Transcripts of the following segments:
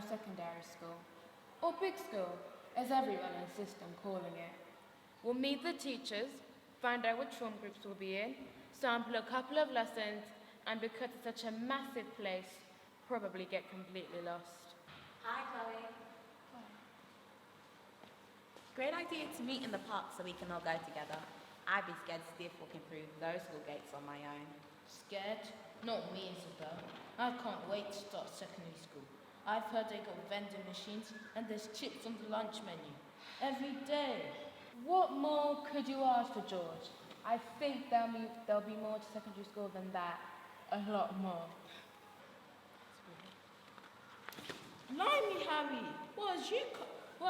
secondary school, or big school, as everyone insists on calling it. We'll meet the teachers, find out which form groups we'll be in, sample a couple of lessons, and because it's such a massive place, probably get completely lost. Hi, Chloe. Great idea to meet in the park so we can all go together. I'd be scared stiff walking through those school gates on my own. Scared? Not me, Isabel. I can't wait to start secondary school. I've heard they got vending machines and there's chips on the lunch menu. Every day. What more could you ask for, George? I think there'll be more to secondary school than that. A lot more. Blimey, Harry! What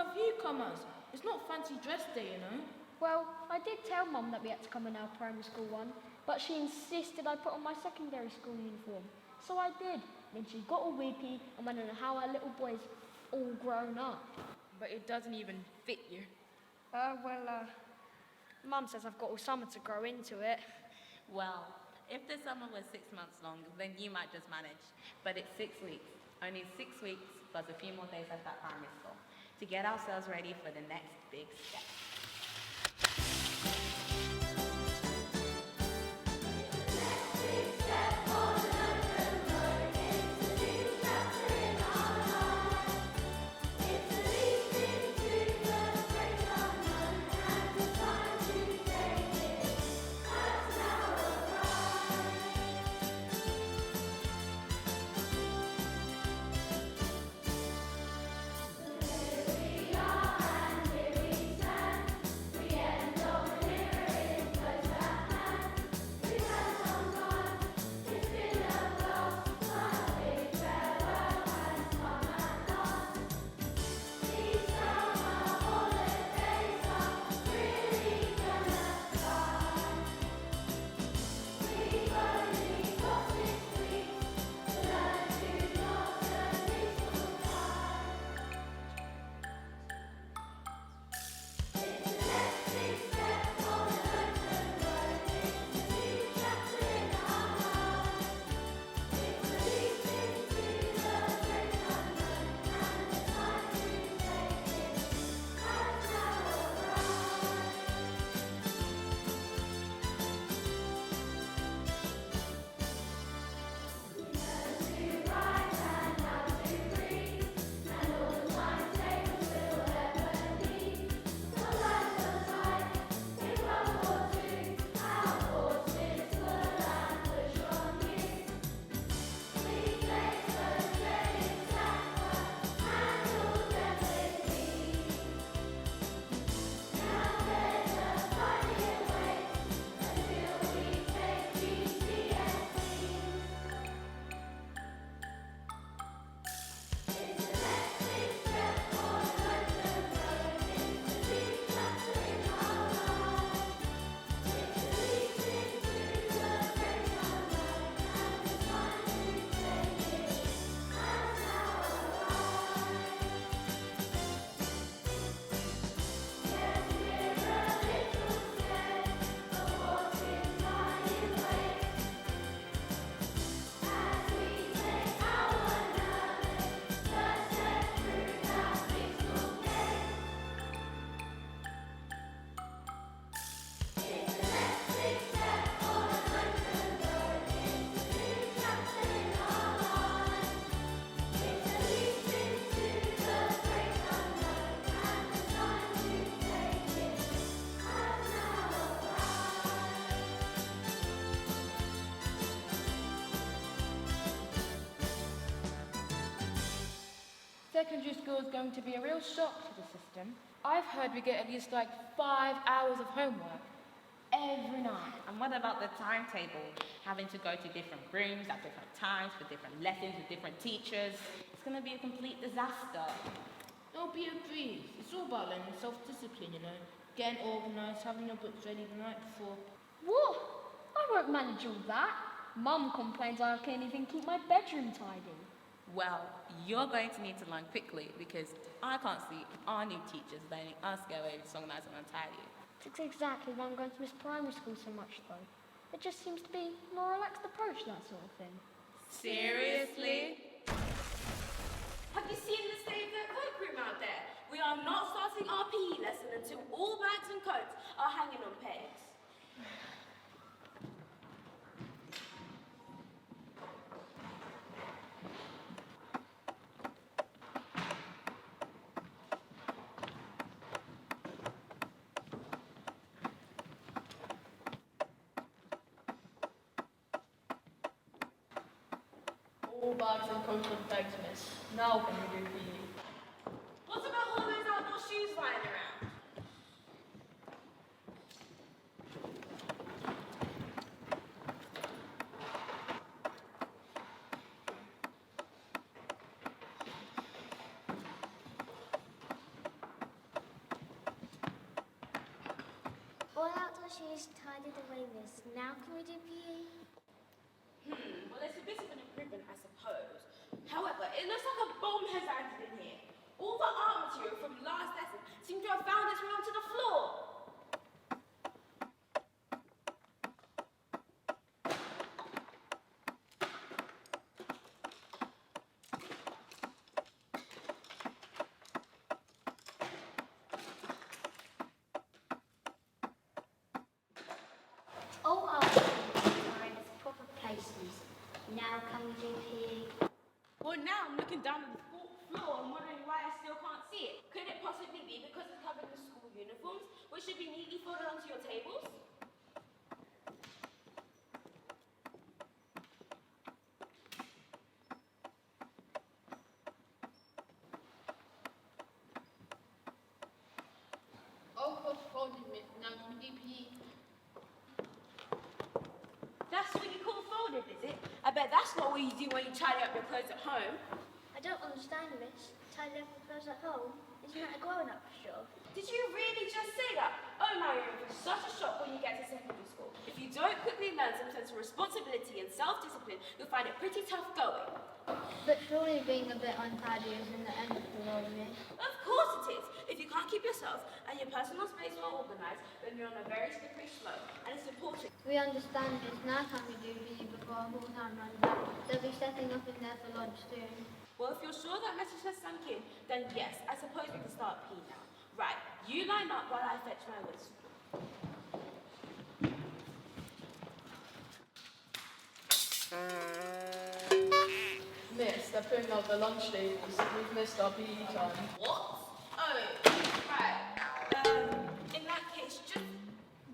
have you come as? It's not fancy dress day, you know. Well, I did tell Mum that we had to come in our primary school one, but she insisted I put on my secondary school uniform. So I did. Then she got all weepy and went on how our little boy's all grown up. But it doesn't even fit you. Mum says I've got all summer to grow into it. Well, if the summer was 6 months long, then you might just manage. But it's 6 weeks. Only 6 weeks plus a few more days left at primary school to get ourselves ready for the next big step. Secondary school is going to be a real shock to the system. I've heard we get at least like 5 hours of homework every night. And what about the timetable? Having to go to different rooms at different times for different lessons with different teachers. It's going to be a complete disaster. Don't be a breeze. It's all about learning self-discipline, you know. Getting organised, having your books ready the night before. What? I won't manage all that. Mum complains I can't even keep my bedroom tidy. Well, you're going to need to learn quickly because I can't see our new teachers letting us get away with organised and untidy. That's exactly why I'm going to miss primary school so much, though. It just seems to be a more relaxed approach, that sort of thing. Seriously? Have you seen the All bags and coats and pegs, miss. Now can we do PE? What about all those outdoor shoes lying around? All outdoor shoes tidied away, miss. Now can we do PE? Well, it's a bit of an improvement, I suppose. However, it looks like a bomb has landed in here. All the art material from last lesson seems to have found its way onto the floor. All our shoes are in its proper places. Now can we do PE? Well, now I'm looking down at the floor and wondering why I still can't see it. Could it possibly be because it's covered in school uniforms, which should be neatly folded onto your tables? All coats folded, miss. Now can we do PE? That's what you call folded, is it? I bet that's not what you do when you tidy up your clothes at home. I don't understand, miss. Tidy up the clothes at home? Isn't that a grown-up job? Did you really just say that? Oh, now you're in for such a shock when you get to secondary school. If you don't quickly learn some sense of responsibility and self-discipline, you'll find it pretty tough going. But surely being a bit untidy isn't the end of the world, miss. Of course it is. If you can't keep yourself and your personal space well organized, then you're on a very slippery slope. And it's important. We understand this. Now can we do PE before our whole time runs out? They'll be setting up in there for lunch soon. Well, if you're sure that message has sunk in, then yes, I suppose we can start P now. Right, you line up while I fetch my whistle. Miss, they're putting out the lunch tables. We've missed our PE time. What? Oh, right. In that case, just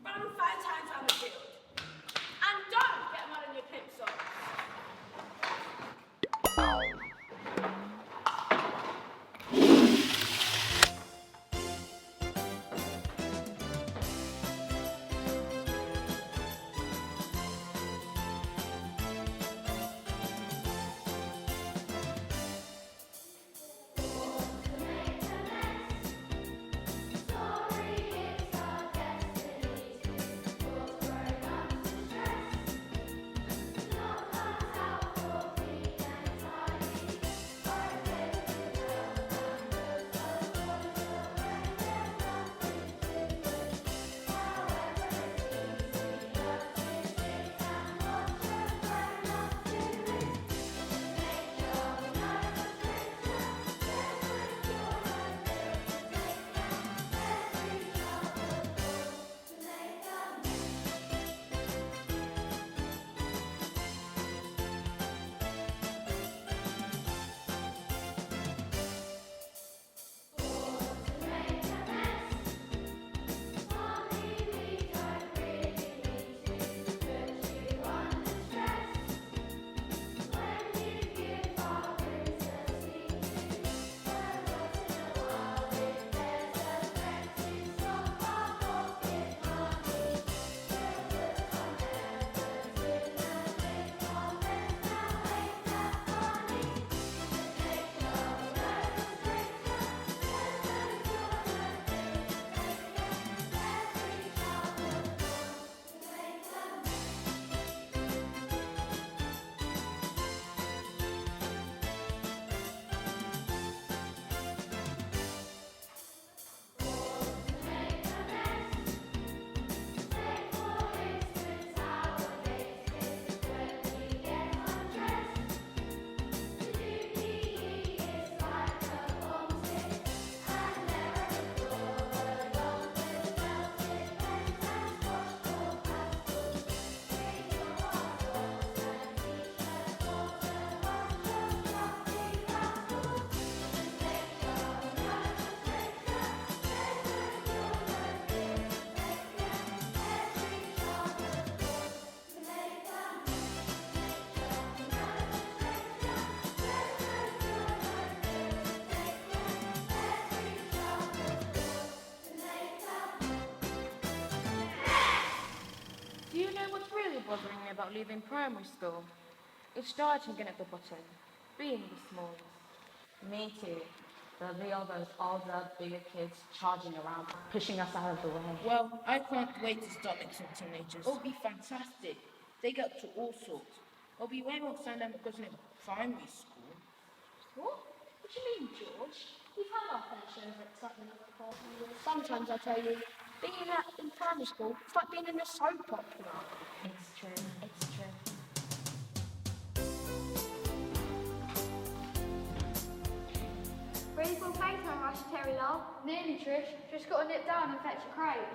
run 5 times around the field. And don't get mud on your plimsolls. bothering me about leaving primary school. It's starting again at the bottom, being the smallest. Me too. There'll be all those older, bigger kids charging around, pushing us out of the way. Well, I can't wait to start mixing with teenagers. It'll be fantastic. They get up to all sorts. It'll be way more fun than because in primary school. What? What do you mean, George? You've had our fair share of excitement over the past few years. Sometimes I tell you, being in primary school, it's like being in a soap opera. It's true. It's true. Ready for playtime, Rush, Terry love? Nearly, Trish. Just got to nip down and fetch a crate.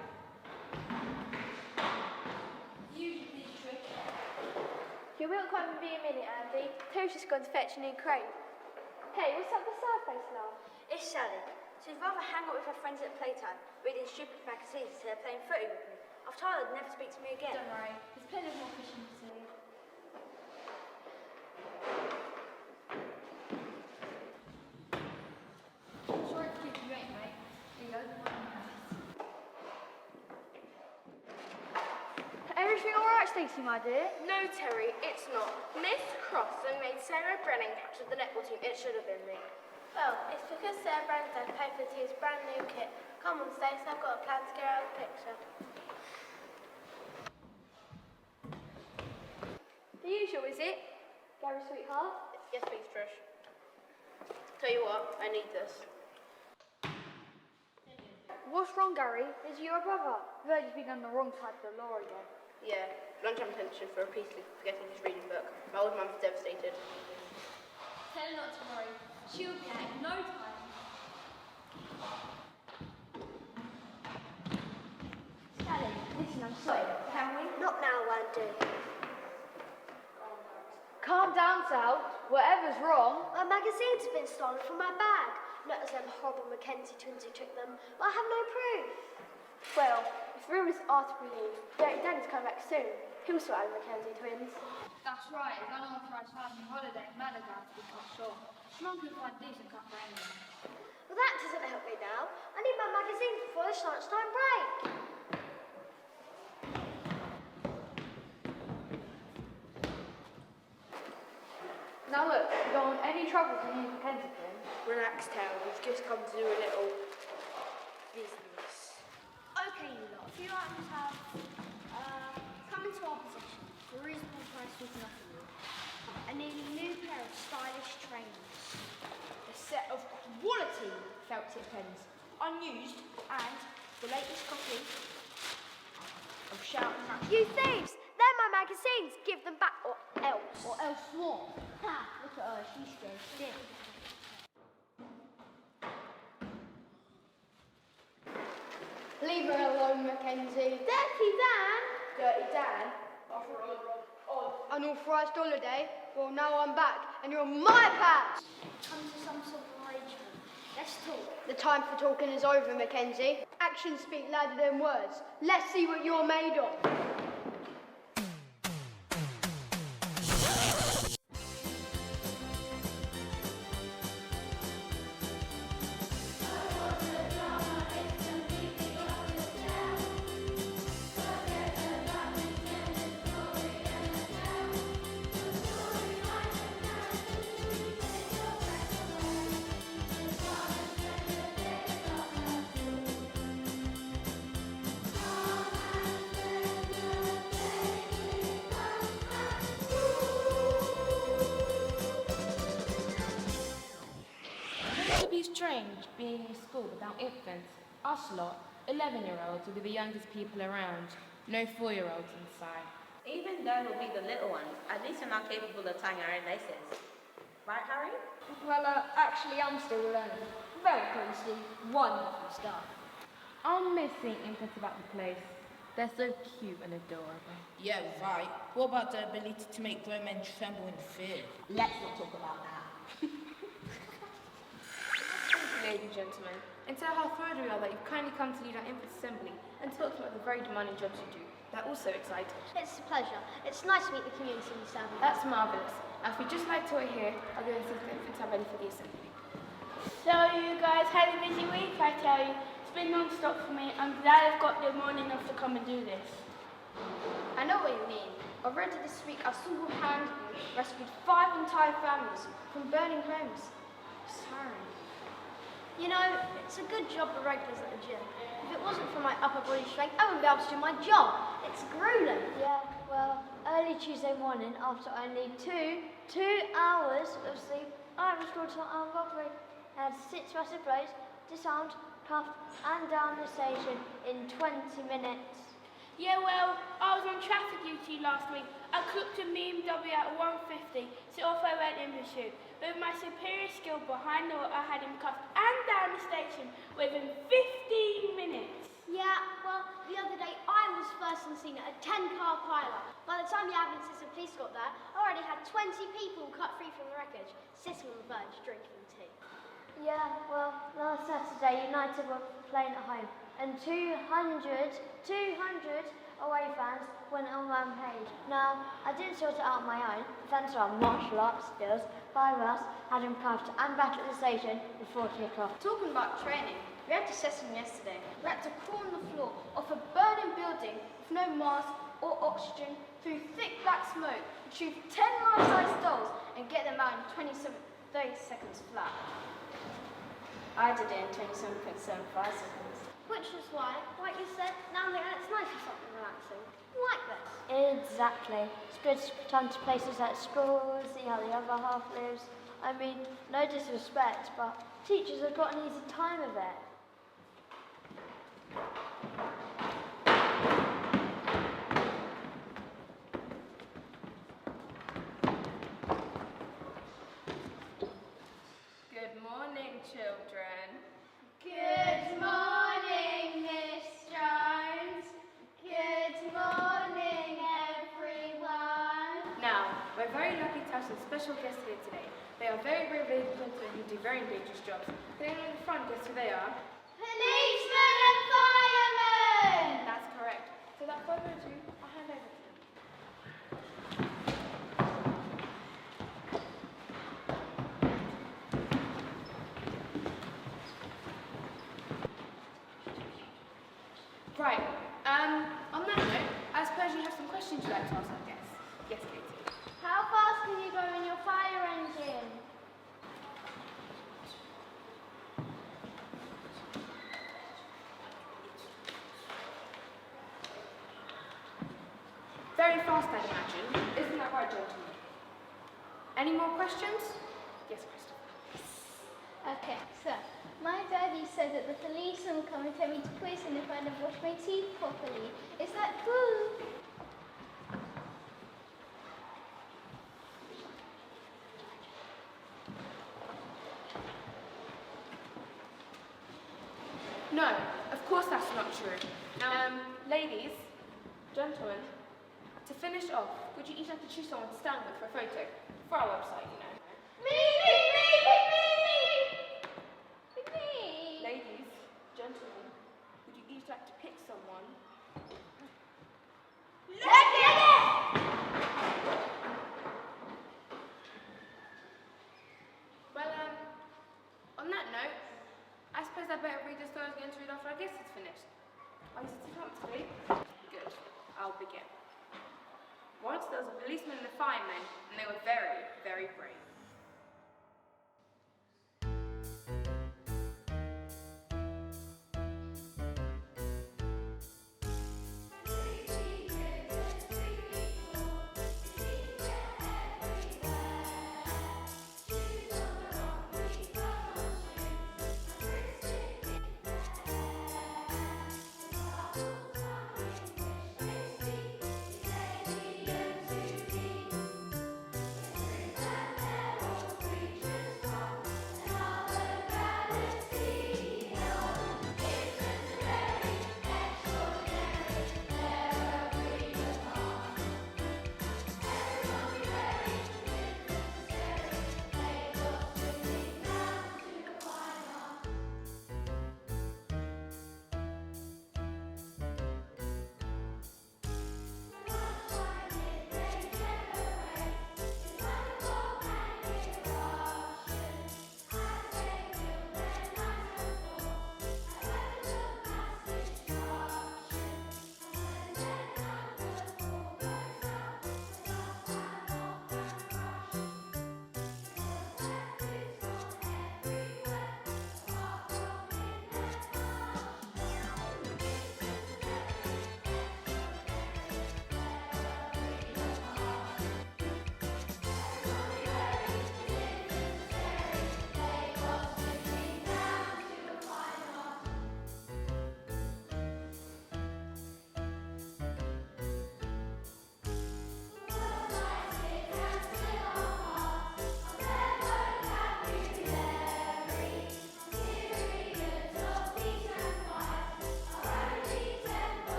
You did, Trish. You won't come and be a minute, Andy. Terry's just gone to fetch a new crate. Hey, what's up with Surface, love? It's Sally. She'd rather hang out with her friends at playtime, reading stupid magazines instead of playing footy with me. I've told her to never speak to me again. Don't worry, there's plenty of more fishing to see. Sorry to keep you waiting, mate. Here you go. Everything alright, Stacey, my dear? No, Terry, it's not. Miss Crossan made Sarah Brennan captain of the netball team. It should have been me. Well, it's because Sarah Brennan's dad paid for his brand new kit. Come on, Stacey, I've got a plan to get out of the picture. The usual, is it? Gary, sweetheart? Yes, please, Trish. Tell you what, I need this. What's wrong, Gary? Is he your brother? I've heard he's been on the wrong side of the law again. Yeah, lunchtime detention for repeatedly forgetting his reading book. My old mum's devastated. Tell her not to worry. She'll be out in no time. Sally, listen, I'm sorry. Can we? Not now, Andy. Calm down, Sal. Whatever's wrong. My magazines have been stolen from my bag. Not as them horrible Mackenzie twins who took them, but I have no proof. Well, if rumours are to be believed, Dirty Danny's coming back soon. He'll sort out the Mackenzie twins. That's right. His unauthorised family holiday in Malaga to be cut short. Mum can find decent cut for anyone. Well, that doesn't help me now. I need my magazine before this lunchtime break. Now look, you don't want any trouble from these Mackenzie twins. Relax, Tara. We've just come to do a little business. Okay, you lot. A few items have come into our possession for a reasonable price we can offer you. A nearly new pair of stylish trainers. A set of quality felt tip pens, unused, and the latest copy of Shout and Match. You thieves! They're my magazines. Give them back or else. Or else what? Ha! Look at her, she's scared stiff. Leave her alone, Mackenzie. Dirty Dan! Dirty Dan, after unauthorised holiday. Well, now I'm back, and you're on my patch. Come to some sort of arrangement. Let's talk. The time for talking is over, Mackenzie. Actions speak louder than words. Let's see what you're made of. It would be strange being in school without infants. Us lot, 11-year-olds, will be the youngest people around. No 4-year-olds inside. Even though we'll be the little ones, at least we're not capable of tying our own laces. Right, Harry? Well, actually, I'm still learning. Very closely. Wonderful stuff. I'll miss seeing infants about the place. They're so cute and adorable. Yeah, right. What about the ability to make grown men tremble in fear? Let's not talk about that. Ladies and gentlemen, and tell how thrilled we are that you've kindly come to lead our infant assembly and talk about the very demanding jobs you do. They're also exciting. It's a pleasure. It's nice to meet the community in Southern. That's marvellous. As we just like to hear, I'll go and see if the infants are ready for the assembly. So you guys had a busy week, I tell you. It's been non-stop for me. I'm glad I've got the morning off to come and do this. I know what you mean. Already this week, I single-handedly rescued 5 entire families from burning homes. Sorry. You know, it's a good job for regulars at the gym. If it wasn't for my upper body strength, I wouldn't be able to do my job. It's grueling. Yeah, well, early Tuesday morning, after only two hours of sleep, I restored to my arm recovery. I had 6 massive blows, disarmed, cuffed, and down the station in 20 minutes. Yeah, well, I was on traffic duty last week. I clocked a BMW at 150, so off I went in pursuit. With my superior skill behind the wheel, I had him cuffed and down the station within 15 minutes. Yeah, well, the other day I was first on scene at a 10-car pile-up. By the time the ambulance and police got there, I already had 20 people cut free from the wreckage, sitting on the verge drinking tea. Yeah, well, last Saturday, United were playing at home, and 200 away fans went on rampage. Now, I didn't sort it out on my own, thanks to our martial arts skills. 5 of us had him cuffed and back at the station before 2 o'clock. Talking about training, we had a session yesterday. We had to crawl on the floor of a burning building with no mask or oxygen through thick black smoke, retrieve 10 life-size dolls and get them out in 30 seconds flat. I did it in 27.75 seconds. Which is why, like you said, now and then it's nice for something relaxing. Like this. Exactly. It's good to come to places like school, see how the other half lives. I mean, no disrespect, but teachers have got an easy time of it. Good morning, children. Good morning, Miss Jones. Good morning, everyone. Now, we're very lucky to have some special guests here today. They are very brave ladies and gentlemen who do very dangerous jobs. Sitting in the front, guess who they are? Policemen and firemen! That's correct. So without further ado, I'll hand over to them. Right. On that note, I suppose you have some questions you'd like to ask our guests. Yes, Katie. How fast can you go in your fire engine? Very fast, I'd imagine. Isn't that right, gentlemen? Any more questions? Yes, Christopher. Okay, so my daddy said that the policeman will come and take me to prison if I don't wash my teeth properly. Is that true? No, of course that's not true. Ladies, gentlemen, to finish off, would you each like to choose someone to stand with for a photo? For our website, you know. Me! Ladies, gentlemen, would you each like to pick someone? Well, on that note, I suppose I better read the stories again to read after our guest is finished. Are you sitting comfortably? Good. I'll begin. Once there was a policeman and a fireman, and they were very, very brave.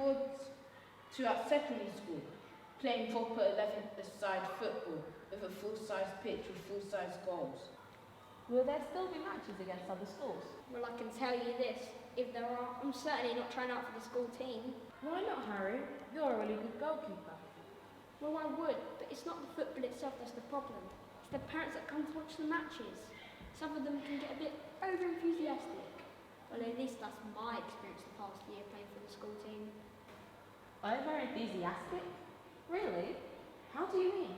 forward to at secondary school, playing proper 11-a-side football with a full-size pitch with full-size goals. Will there still be matches against other schools? Well, I can tell you this. If there are, I'm certainly not trying out for the school team. Why not, Harry? You're a really good goalkeeper. Well, I would, but it's not the football itself that's the problem. It's the parents that come to watch the matches. Some of them can get a bit over-enthusiastic. Well, at least that's my experience the past year playing for the school team. Over-enthusiastic? Really? How do you mean?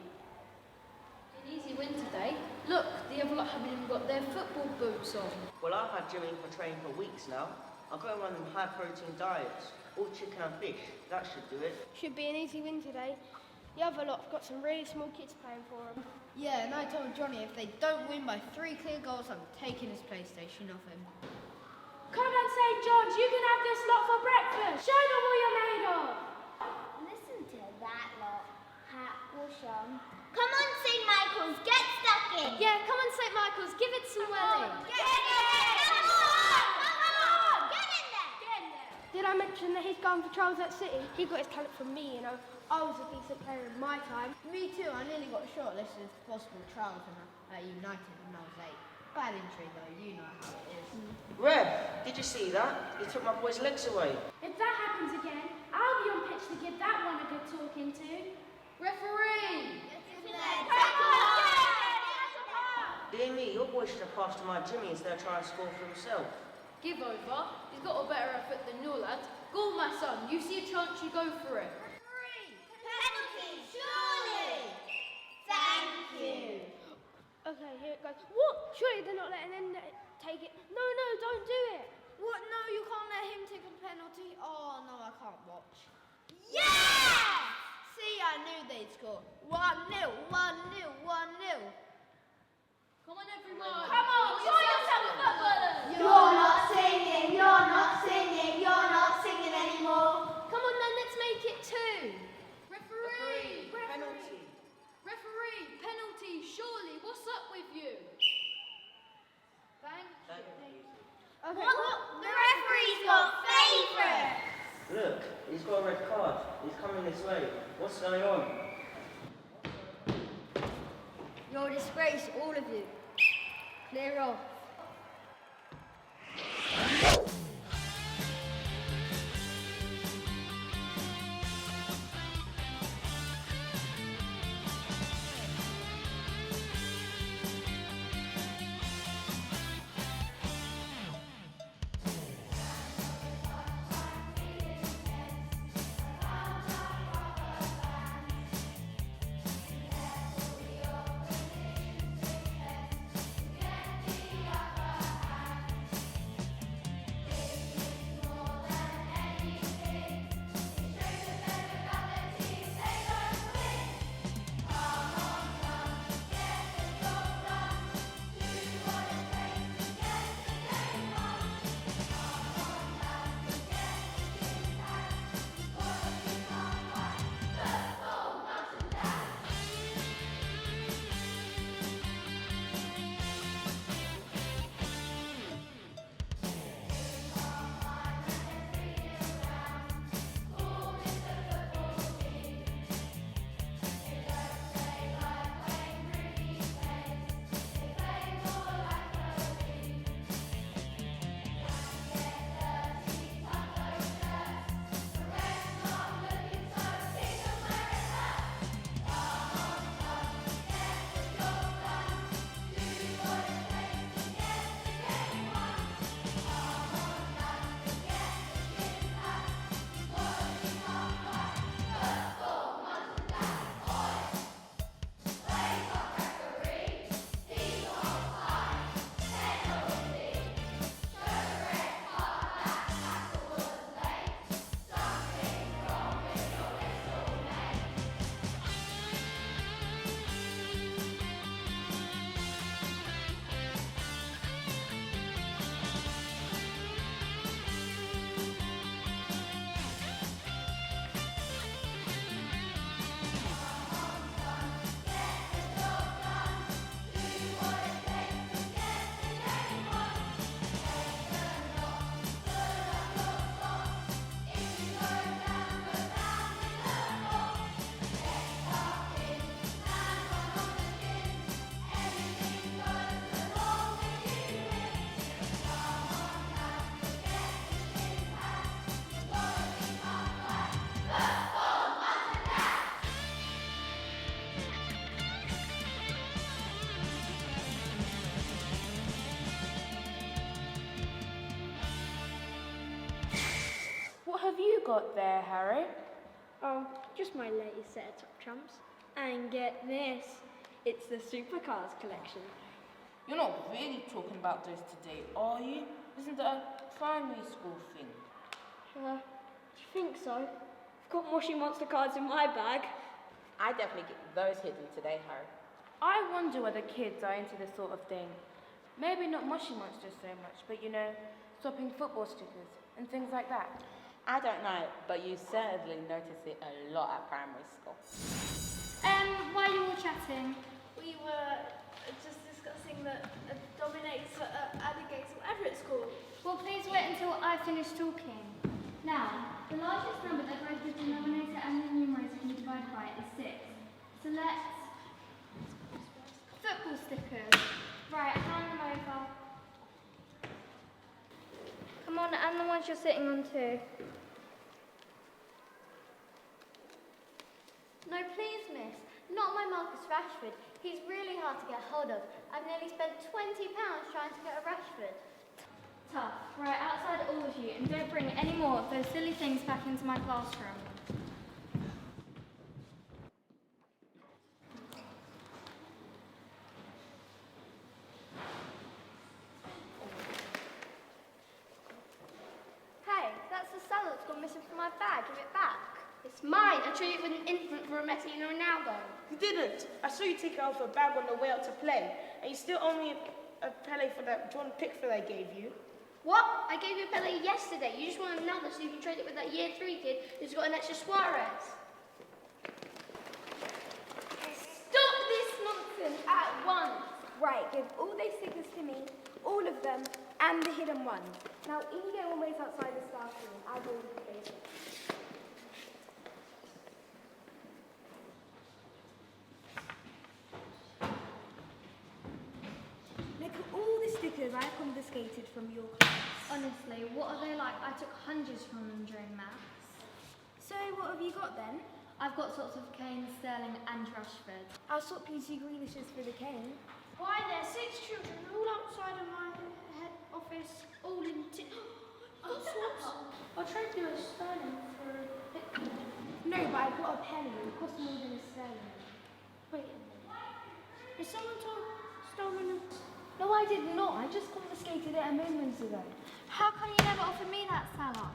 An easy win today. Look, the other lot haven't even got their football boots on. Well, I've had Jimmy for training for weeks now. I'll go on them high-protein diets, all chicken and fish. That should do it. Should be an easy win today. The other lot have got some really small kids playing for them. Yeah, and I told Johnny if they don't win by 3 clear goals, I'm taking his PlayStation off him. Come on, St. John's, you can have this lot for breakfast. Show them what you're made of. Listen to that lot. Hat, wash on. Come on, St. Michael's, get stuck in. Yeah, come on, St. Michael's, give it some wedding. Get in there! Come on! Get in there! Get in there! Did I mention that he's gone for trials at City? He got his talent from me, you know. I was a decent player in my time. Me too, I nearly got shortlisted for possible trials at United when I was 8. Bad injury though, you know how it is. Reb, did you see that? He took my boy's legs away. If that happens again, I'll be on pitch to give that one a good talking to. Referee! Dear me, your boy should have passed to my Jimmy instead of trying to score for himself. Give over. He's got a better effort than your lad. Go on, my son. You see a chance, you go for it. Penalty, surely! Thank you. Okay, here it goes. What? Surely they're not letting him take it. No, don't do it. What? No, you can't let him take a penalty. Oh, no, I can't watch. Yeah! See, I knew they'd score. 1-0, 1-0, 1-0. Come on, everyone. Come on, show yourself footballers. You're not singing, you're not singing, you're not singing anymore. Come on then, let's make it 2. Referee! Penalty. Referee! Penalty, surely. What's up with you? Thank you. Okay. The referee's got favourites. Look, he's got a red card. He's coming this way. What's going on? You're a disgrace, all of you. Clear off. got there, Harry? Oh, just my latest set of top trumps. And get this, it's the supercars collection. You're not really talking about those today, are you? Isn't that a primary school thing? Do you think so? I've got Moshi Monster cards in my bag. I definitely get those hidden today, Harry. I wonder whether kids are into this sort of thing. Maybe not mushy monsters so much, but you know, swapping football stickers and things like that. I don't know, but you certainly notice it a lot at primary school. While you were chatting, We were just discussing that dominates alligator, whatever it's called. well, please wait until I finish talking. Now, the largest number that both the denominator and the numerator can be divided by is 6. Select football stickers. Right, hand them over. Come on, and the ones you're sitting on too. No, please, miss. Not my Marcus Rashford. He's really hard to get hold of. I've nearly spent £20 trying to get a Rashford. Tough. Right, outside all of you, and don't bring any more of those silly things back into my classroom. Hey, that's the salad that's gone missing from my bag. Give it back. It's mine. I traded it with an infant for a Messi and a Ronaldo. You didn't. I saw you take it out of a bag on the way out to play, and you still owe me a Pele for that John Pickford I gave you. What? I gave you a Pele yesterday. You just want another so you can trade it with that year 3 kid who's got an extra Suarez. Stop this nonsense at once! Right, give all those stickers to me, all of them, and the hidden ones. Now, Inigo will wait outside the staff room. I will replace it. Look at all the stickers I confiscated from your class. Honestly, what are they like? I took hundreds from them during maths. So, what have you got then? I've got sorts of Kane, Sterling and Rashford. I'll swap you 2 Grealishes for the Kane. Why, there's 6 children all outside of my head office, all in I'll trade you a Sterling for a Pickford. No, but I've got a penny. It costs more than a sterling. Wait. Has someone stolen a... No, I did not. I just confiscated it a moment ago. How come you never offered me that, Salah?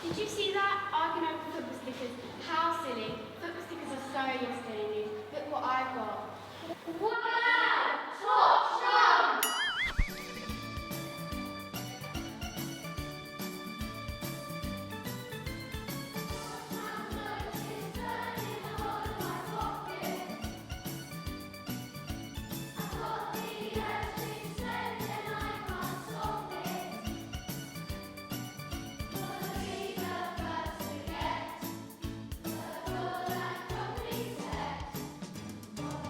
Did you see that? I can open football stickers. How silly. Football stickers are so yesterday. Look what I've got. Wow! Top trump!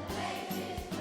Greatest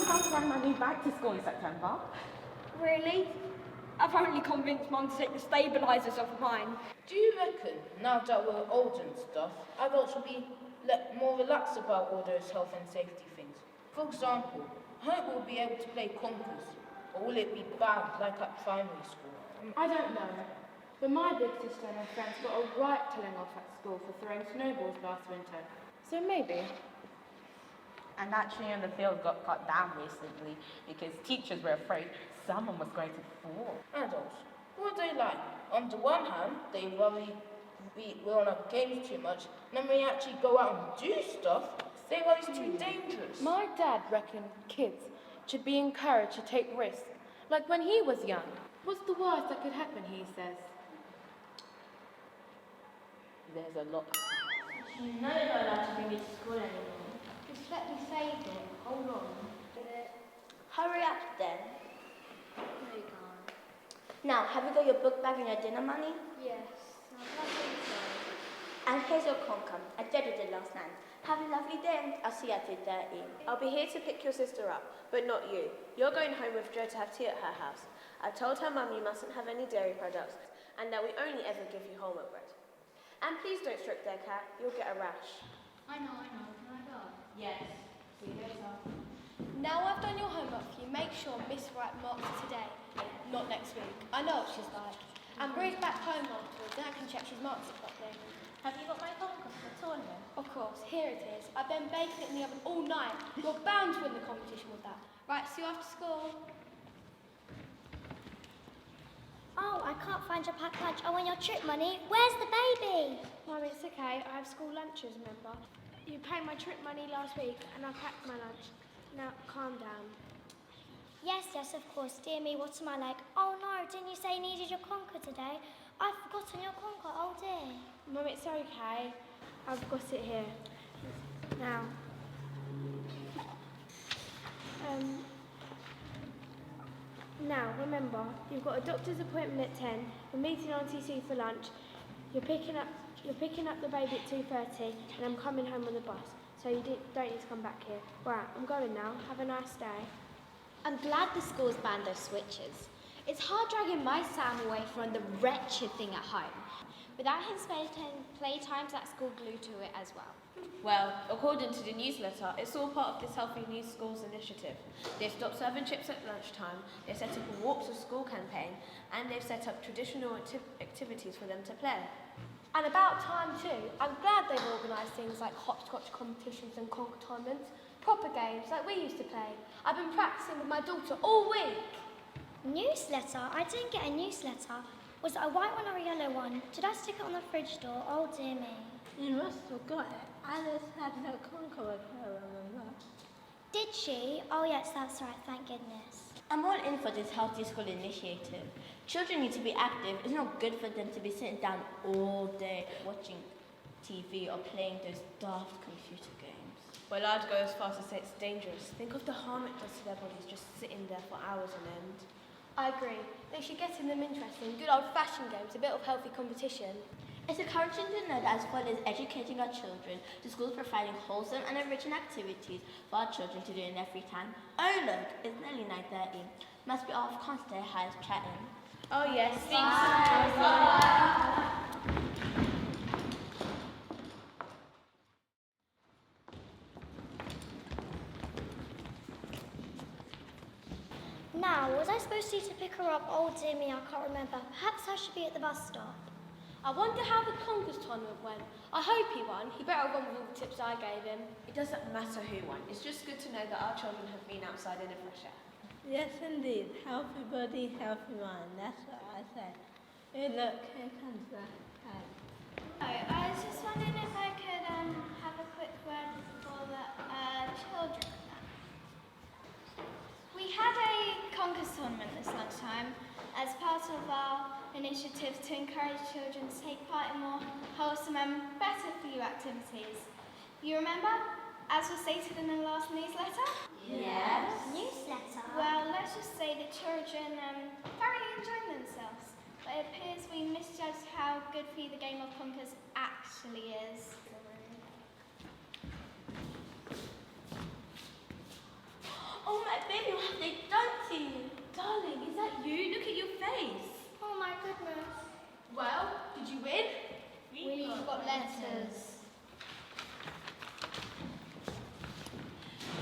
trying to run my new bike to school in September. Really? I've only convinced Mum to take the stabilisers off mine. Do you reckon, now that we're older and stuff, adults will be more relaxed about all those health and safety things? For example, I hope we'll be able to play conkers, or will it be banned like at primary school? I don't know, but my big sister and her friends got a right telling off at school for throwing snowballs last winter. So maybe. And that tree on the field got cut down recently because teachers were afraid someone was going to fall. Adults, what are they like? On the one hand, they worry we're on our games too much, and then we actually go out and do stuff, they worry it's too dangerous. My dad reckoned kids should be encouraged to take risks, like when he was young. What's the worst that could happen, he says? There's a lot. You know you're not allowed to bring it to school anymore. Just let me save it. Hold on. Hurry up then. No, you can't. Now, have you got your book bag and your dinner money? Yes. No, I think so. And here's your conker. I did it last night. Have a lovely day. I'll see you at 3:30. I'll be here to pick your sister up, but not you. You're going home with Jo to have tea at her house. I've told her mum you mustn't have any dairy products and that we only ever give you wholemeal bread. And please don't stroke their cat. You'll get a rash. I know. Can I go? Yes. See you later. Now I've done your homework for you, make sure Miss Wright marks today, not next week. I know what she's like. And bring it back home afterwards, then I can check she's marked it properly. Have you got my conker for the tournament? Of course, here it is. I've been baking it in the oven all night. You're bound to win the competition with that. Right, see you after school. Oh, I can't find your packed lunch. I want your trip money. Where's the baby? Mum, it's okay. I have school lunches, remember? You paid my trip money last week and I packed my lunch. Now, calm down. Yes, of course. Dear me, what am I like? Oh no, didn't you say you needed your conker today? I've forgotten your conker. Oh dear. Mum, it's okay. I've got it here. Now. Now, remember, you've got a doctor's appointment at 10, we're meeting Auntie Sue for lunch, you're picking up the baby at 2:30, and I'm coming home on the bus, so you don't need to come back here. Right, I'm going now. Have a nice day. I'm glad the school's banned those switches. It's hard dragging my Sam away from the wretched thing at home. Without him spending playtimes at school glued to it as well. Well, according to the newsletter, it's all part of this Healthy New Schools initiative. They've stopped serving chips at lunchtime, they've set up a Walks to School campaign, and they've set up traditional activities for them to play. And about time too. I'm glad they've organised things like hopscotch competitions and conker tournaments, proper games like we used to play. I've been practising with my daughter all week. Newsletter? I didn't get a newsletter. Was it a white one or a yellow one? Did I stick it on the fridge door? Oh dear me. You must have got it. Alice had her conker with her, remember? Did she? Oh yes, that's right, thank goodness. I'm all in for this Healthy School initiative. Children need to be active. It's not good for them to be sitting down all day watching TV or playing those daft computer games. Well, I'd go as far as to say it's dangerous. Think of the harm it does to their bodies just sitting there for hours on end. I agree. They should get in them interesting, good old-fashioned games, a bit of healthy competition. It's encouraging to know that as well as educating our children, the school is providing wholesome and enriching activities for our children to do in their free time. Oh look, it's nearly 9:30. Must be off, can't stay high chatting. Oh yes, Now, was I supposed to pick her up? Oh dear me, I can't remember. Perhaps I should be at the bus stop. I wonder how the conkers tournament went. I hope he won. He better have gone with all the tips I gave him. It doesn't matter who won. It's just good to know that our children have been outside in the fresh air. Yes, indeed. Healthy body, healthy mind. That's what I say. Hey, look, here comes the cat. I was just wondering if I could have a quick word for the children. We had a conkers tournament this lunchtime as part of our initiative to encourage children to take part in more wholesome and better for you activities. You remember, as was stated in the last newsletter? Yes. Newsletter? Well, let's just say the children thoroughly enjoyed themselves, but it appears we misjudged how good for you the game of conkers actually is. Oh, my baby, what have they done to you? Darling, is that you? Look at your face. Oh my goodness. Well, did you win? We've got letters.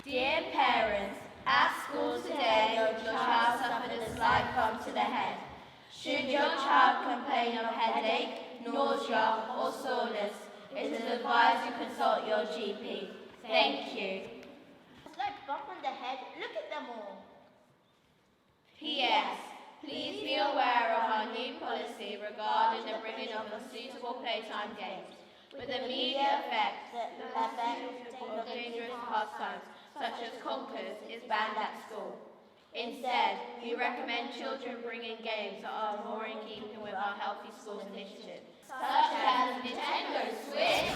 Dear parents, at school today your child suffered a slight bump to the head. Should your child complain of headache, nausea or soreness, it is advised you consult your GP. Thank you. Slight bump on the head. Look at them all. P.S. Please be aware of our new policy regarding the bringing of unsuitable playtime games with immediate effect of dangerous pastimes such as conkers is banned at school. Instead, we recommend children bringing games that are more in keeping with our Healthy Schools initiative, such as Nintendo Switch.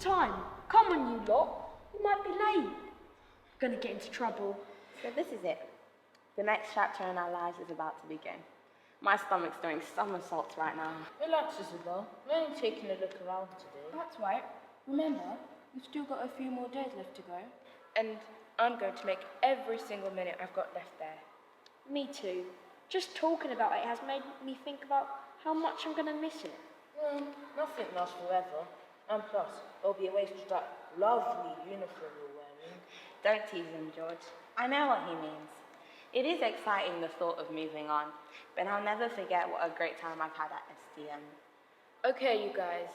Time. Come on, you lot. You might be late. Gonna get into trouble. So this is it. The next chapter in our lives is about to begin. My stomach's doing somersaults right now. Relax, Isabel. We're only taking a look around today. That's right. Remember, we've still got a few more days left to go. And I'm going to make every single minute I've got left there. Me too. Just talking about it has made me think about how much I'm gonna miss it. Well, nothing lasts forever. And plus, it'll be a waste of that lovely uniform you're wearing. Don't tease him, George. I know what he means. It is exciting, the thought of moving on, but I'll never forget what a great time I've had at STM. Okay, you guys.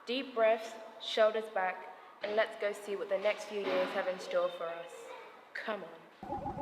Deep breaths, shoulders back, and let's go see what the next few years have in store for us. Come on.